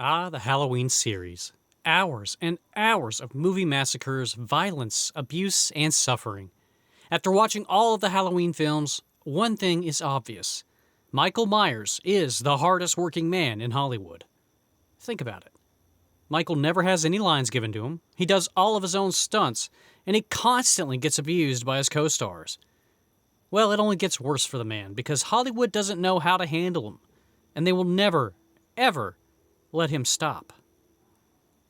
Ah, the Halloween series. Hours and hours of movie massacres, violence, abuse, and suffering. After watching all of the Halloween films, one thing is obvious. Michael Myers is the hardest working man in Hollywood. Think about it. Michael never has any lines given to him, he does all of his own stunts, and he constantly gets abused by his co-stars. Well, it only gets worse for the man because Hollywood doesn't know how to handle him, and they will never, ever let him stop.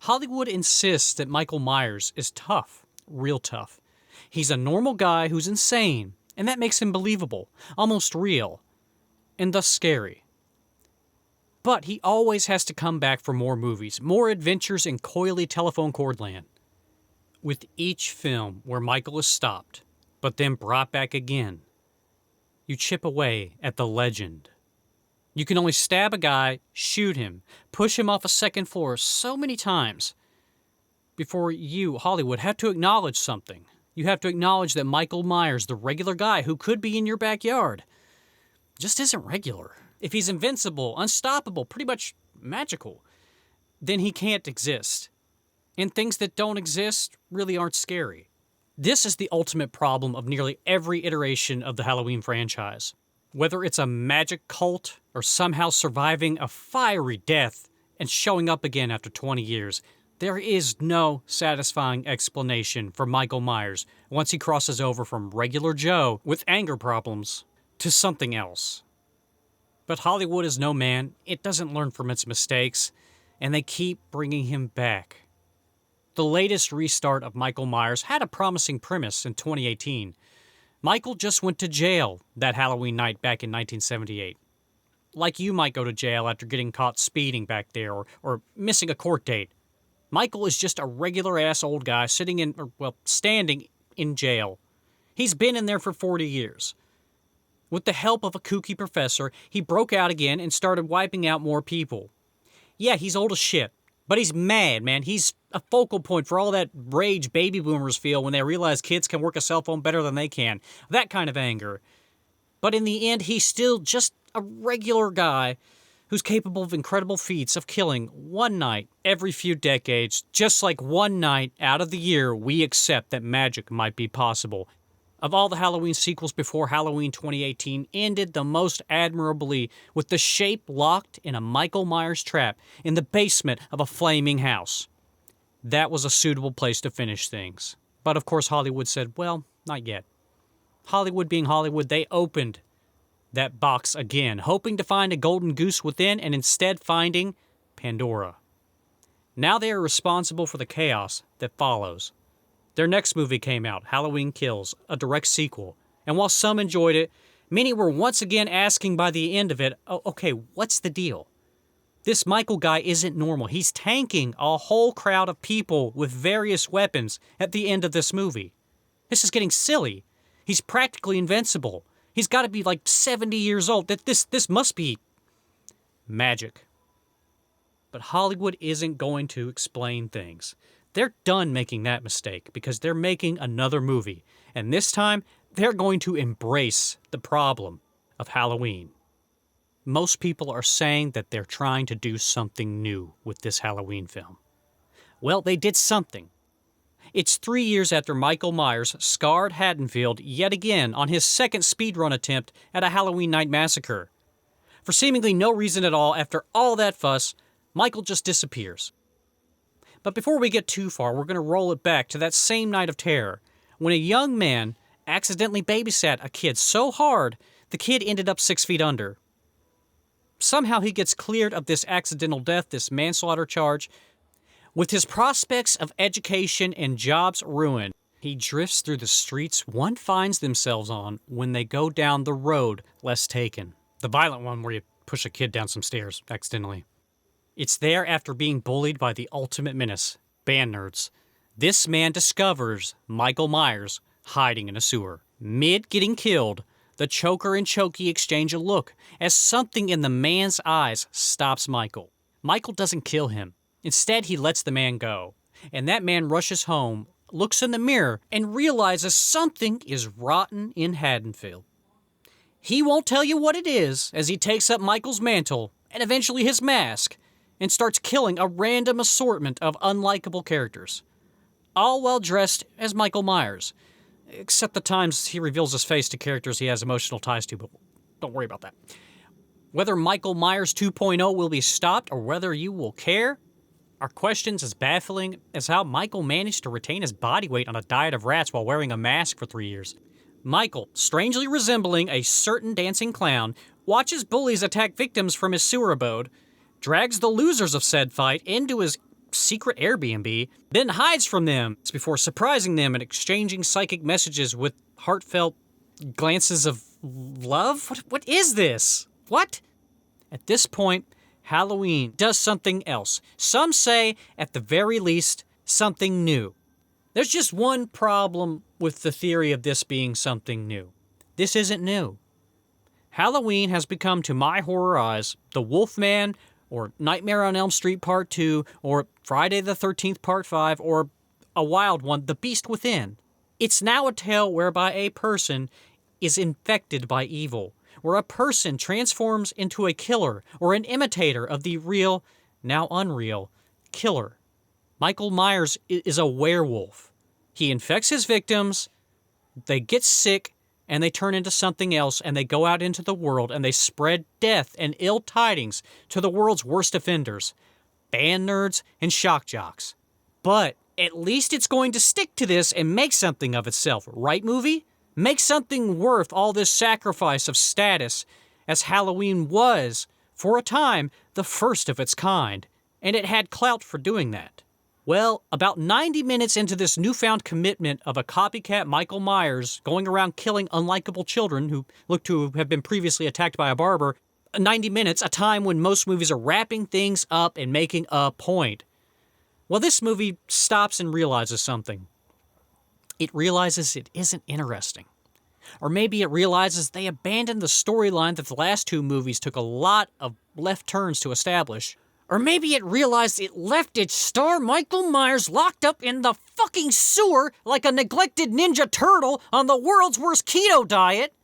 Hollywood insists that Michael Myers is tough, real tough. He's a normal guy who's insane, and that makes him believable, almost real, and thus scary. But he always has to come back for more movies, more adventures in coily telephone cord land. With each film where Michael is stopped, but then brought back again, you chip away at the legend. You can only stab a guy, shoot him, push him off a second floor so many times before you, Hollywood, have to acknowledge something. You have to acknowledge that Michael Myers, the regular guy who could be in your backyard, just isn't regular. If he's invincible, unstoppable, pretty much magical, then he can't exist. And things that don't exist really aren't scary. This is the ultimate problem of nearly every iteration of the Halloween franchise. Whether it's a magic cult or somehow surviving a fiery death and showing up again after 20 years, there is no satisfying explanation for Michael Myers once he crosses over from regular Joe with anger problems to something else. But Hollywood is no man. It doesn't learn from its mistakes, and they keep bringing him back. The latest restart of Michael Myers had a promising premise in 2018. Michael just went to jail that Halloween night back in 1978. Like you might go to jail after getting caught speeding back there or missing a court date. Michael is just a regular-ass old guy standing in jail. He's been in there for 40 years. With the help of a kooky professor, he broke out again and started wiping out more people. Yeah, he's old as shit, but he's mad, man. He's a focal point for all that rage baby boomers feel when they realize kids can work a cell phone better than they can. That kind of anger. But in the end, he's still just a regular guy who's capable of incredible feats of killing one night every few decades, just like one night out of the year we accept that magic might be possible. Of all the Halloween sequels before Halloween 2018 ended the most admirably with the shape locked in a Michael Myers trap in the basement of a flaming house. That was a suitable place to finish things. But of course Hollywood said, well, not yet. Hollywood being Hollywood, they opened that box again, hoping to find a golden goose within and instead finding Pandora. Now they are responsible for the chaos that follows. Their next movie came out, Halloween Kills, a direct sequel. And while some enjoyed it, many were once again asking by the end of it, oh, okay, what's the deal? This Michael guy isn't normal. He's tanking a whole crowd of people with various weapons at the end of this movie. This is getting silly. He's practically invincible. He's got to be like 70 years old. This must be magic. But Hollywood isn't going to explain things. They're done making that mistake because they're making another movie. And this time, they're going to embrace the problem of Halloween. Most people are saying that they're trying to do something new with this Halloween film. Well, they did something. It's 3 years after Michael Myers scarred Haddonfield yet again on his second speedrun attempt at a Halloween night massacre. For seemingly no reason at all, after all that fuss, Michael just disappears. But before we get too far, we're going to roll it back to that same night of terror, when a young man accidentally babysat a kid so hard, the kid ended up 6 feet under. Somehow he gets cleared of this accidental death, this manslaughter charge. With his prospects of education and jobs ruined, he drifts through the streets one finds themselves on when they go down the road less taken. The violent one where you push a kid down some stairs accidentally. It's there after being bullied by the ultimate menace, band nerds. This man discovers Michael Myers hiding in a sewer. Mid getting killed, the choker and Chokey exchange a look as something in the man's eyes stops Michael. Michael doesn't kill him. Instead, he lets the man go. And that man rushes home, looks in the mirror, and realizes something is rotten in Haddonfield. He won't tell you what it is as he takes up Michael's mantle and eventually his mask and starts killing a random assortment of unlikable characters, all while dressed as Michael Myers, except the times he reveals his face to characters he has emotional ties to, but don't worry about that. Whether Michael Myers 2.0 will be stopped or whether you will care are questions as baffling as how Michael managed to retain his body weight on a diet of rats while wearing a mask for 3 years. Michael, strangely resembling a certain dancing clown, watches bullies attack victims from his sewer abode, drags the losers of said fight into his secret Airbnb, then hides from them before surprising them and exchanging psychic messages with heartfelt glances of love? What is this? What? At this point, Halloween does something else. Some say, at the very least, something new. There's just one problem with the theory of this being something new. This isn't new. Halloween has become, to my horror eyes, the Wolfman, or Nightmare on Elm Street Part 2, or Friday the 13th Part 5, or a wild one, The Beast Within. It's now a tale whereby a person is infected by evil, where a person transforms into a killer or an imitator of the real, now unreal, killer. Michael Myers is a werewolf. He infects his victims, they get sick, and they turn into something else, and they go out into the world, and they spread death and ill tidings to the world's worst offenders, band nerds and shock jocks. But at least it's going to stick to this and make something of itself, right, movie? Make something worth all this sacrifice of status, as Halloween was, for a time, the first of its kind, and it had clout for doing that. Well, about 90 minutes into this newfound commitment of a copycat Michael Myers going around killing unlikable children who look to have been previously attacked by a barber, 90 minutes, a time when most movies are wrapping things up and making a point. Well, this movie stops and realizes something. It realizes it isn't interesting. Or maybe it realizes they abandoned the storyline that the last two movies took a lot of left turns to establish. Or maybe it realized it left its star Michael Myers locked up in the fucking sewer like a neglected Ninja Turtle on the world's worst keto diet.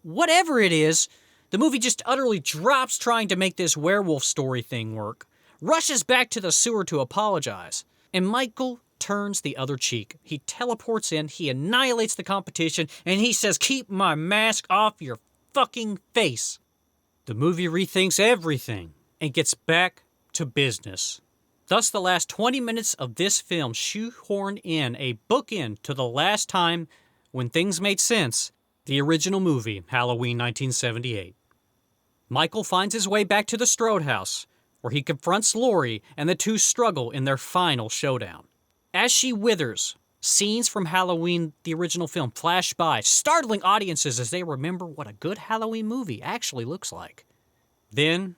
Whatever it is, the movie just utterly drops trying to make this werewolf story thing work, rushes back to the sewer to apologize, and Michael turns the other cheek. He teleports in, he annihilates the competition, and he says, "Keep my mask off your fucking face." The movie rethinks everything and gets back to business. Thus, the last 20 minutes of this film shoehorn in a bookend to the last time when things made sense, the original movie, Halloween 1978. Michael finds his way back to the Strode house, where he confronts Laurie and the two struggle in their final showdown. As she withers, scenes from Halloween, the original film, flash by, startling audiences as they remember what a good Halloween movie actually looks like. Then,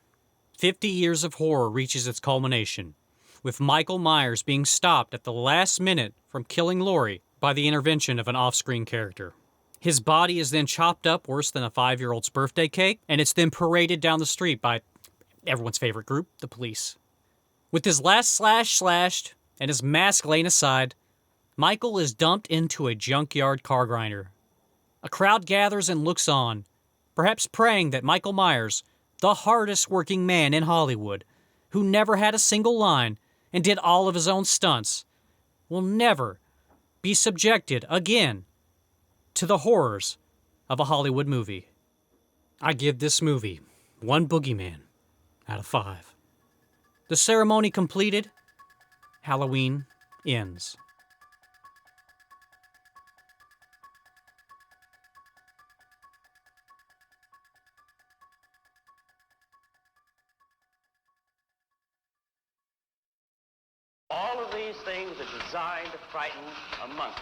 50 years of horror reaches its culmination, with Michael Myers being stopped at the last minute from killing Laurie by the intervention of an off-screen character. His body is then chopped up worse than a 5-year-old's birthday cake, and it's then paraded down the street by everyone's favorite group, the police. With his last slash slashed and his mask laid aside, Michael is dumped into a junkyard car grinder. A crowd gathers and looks on, perhaps praying that Michael Myers, the hardest working man in Hollywood, who never had a single line and did all of his own stunts, will never be subjected again to the horrors of a Hollywood movie. I give this movie 1 boogeyman out of 5. The ceremony completed, Halloween ends. All of these things are designed to frighten a monkey.